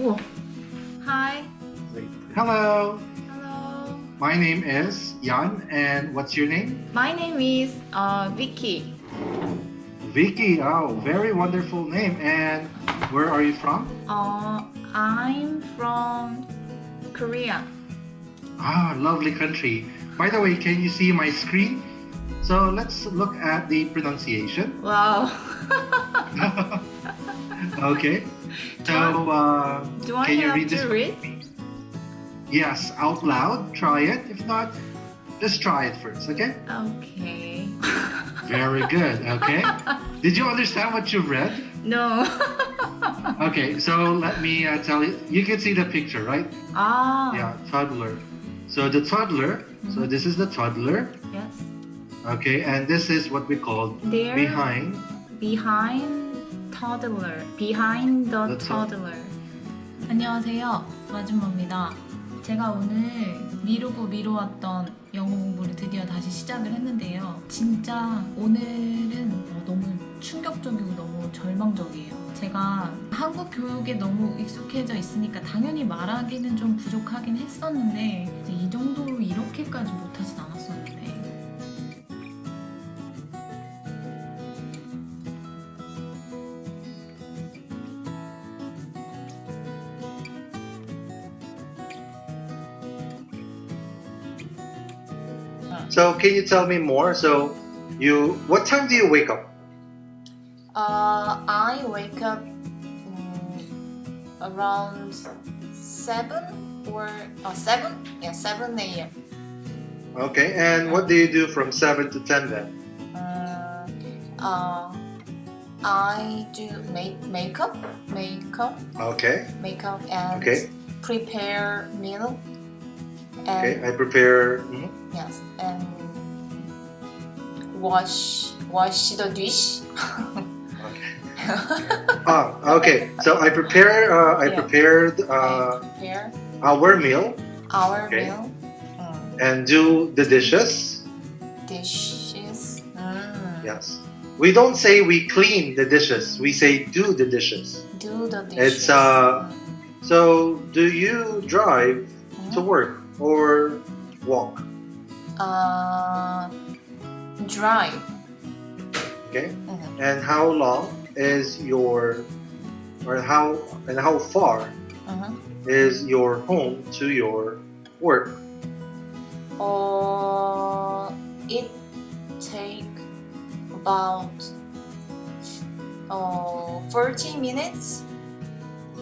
Oh, hi. Hello, Hello. my name is Jan, and what's your name? My name is Vicky. Vicky. Oh, very wonderful name. And where are you from? I'm from Korea. Ah, lovely country. By the way, can you see my screen? So let's look at the pronunciation. Wow. Okay. So Do I can you have read this? to read? Yes, out loud. Try it. If not, just try it first. Okay. Okay. Very good. Okay. Did you understand what you read? No. Okay. So let me tell you. You can see the picture, right? Ah. Yeah, toddler. So the toddler. So this is the toddler. Yes. Okay, and this is what we call There. behind. toddler. Behind the The toddler. 안녕하세요. 마줌마입니다. 제가 오늘 미루고 미뤄왔던 영어 공부를 드디어 다시 시작을 했는데요. 진짜 오늘은 너무 충격적이고 너무 절망적이에요. 제가 한국 교육에 너무 익숙해져 있으니까 당연히 말하기는 좀 부족하긴 했었는데 이제 이 정도로 이렇게까지 못하진 않았었는데 So can you tell me more? So what time do you wake up? I wake up around 7 or 7? Yeah, 7 a.m. Okay, and what do you do from 7 to 10 then? I do makeup Okay, and okay, prepare meal. okay. And I prepare. yes, and wash the dish. Okay. So I prepare. I Yeah. prepared I prepare our meal our Okay. meal. and do the dishes. Dishes. Yes. We don't say we clean the dishes. We say do the dishes. Do the dishes. It's So do you drive to work or walk? Drive. Okay. Mhm. And how long is how far is your home to your work? It take about 40 minutes.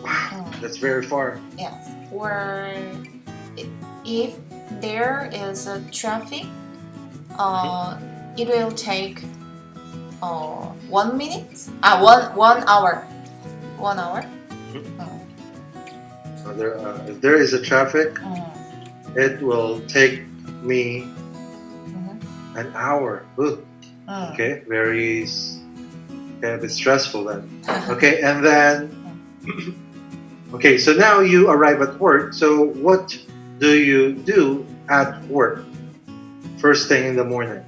Wow, that's very far. Yes. Or if there is a traffic, it will take 1 minute. 1 hour. 1 hour. So if there is a traffic, it will take me an hour. Ooh, okay, a bit stressful then. Okay, and then okay, so now you arrive at work. So what do you do at work? First thing in the morning.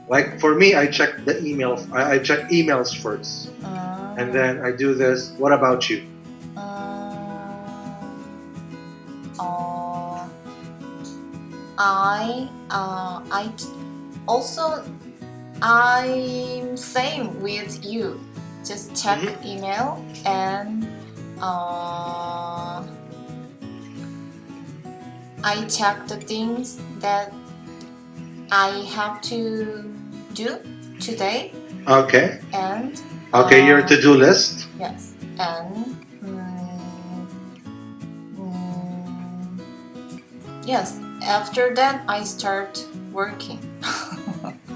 Like for me, I check the email. I check emails first, and then I do this. What about you? I'm same with you. Just check email and I check the things that I have to do today. Okay. And Okay, your to-do list. yes, and yes. After that, I start working.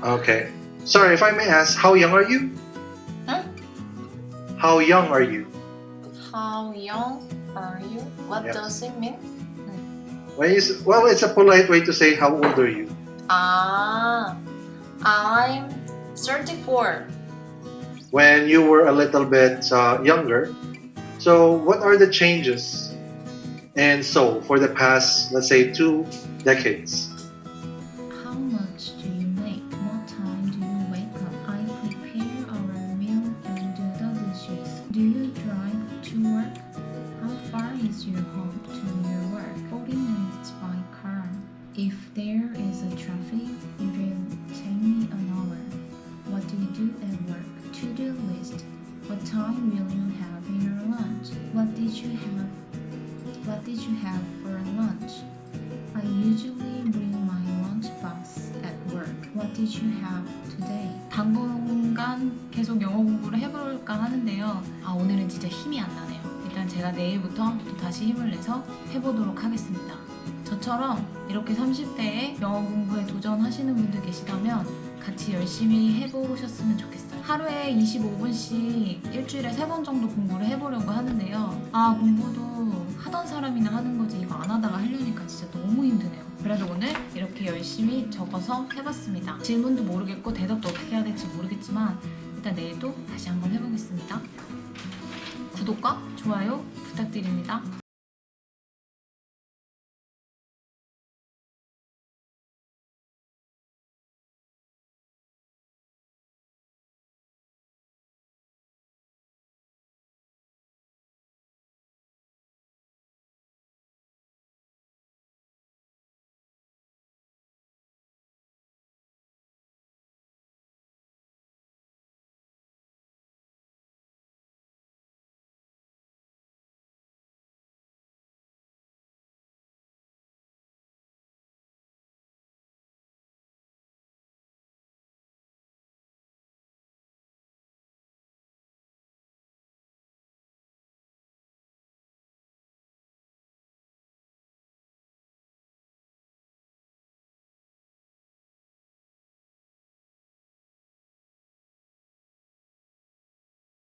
Okay. Sorry, if I may ask, how young are you? Huh? How young are you? How young are you? What Yes. does it mean? Well, it's a polite way to say how old are you. I'm 34. When you were a little bit younger, so what are the changes in Seoul for the past, let's say, 2 decades? How much do you make? What time do you wake up? I prepare our meal and do the dishes. Do you drive? time will you have in your lunch? What did you have? What did you have for lunch? I usually bring my lunch box at work. What did you have today? 당분간 계속 영어 공부를 해볼까 하는데요. 오늘은 진짜 힘이 안 나네요. 일단 제가 내일부터 또 다시 힘을 내서 해보도록 하겠습니다. 저처럼 이렇게 30대에 영어 공부에 도전하시는 분들 계시다면 같이 열심히 해보셨으면 좋겠어요. 하루에 25분씩 일주일에 3번 정도 공부를 해보려고 하는데요. 공부도 하던 사람이나 하는 거지 이거 안 하다가 하려니까 진짜 너무 힘드네요. 그래도 오늘 이렇게 열심히 적어서 해봤습니다. 질문도 모르겠고 대답도 어떻게 해야 될지 모르겠지만 일단 내일도 다시 한번 해보겠습니다. 구독과 좋아요 부탁드립니다.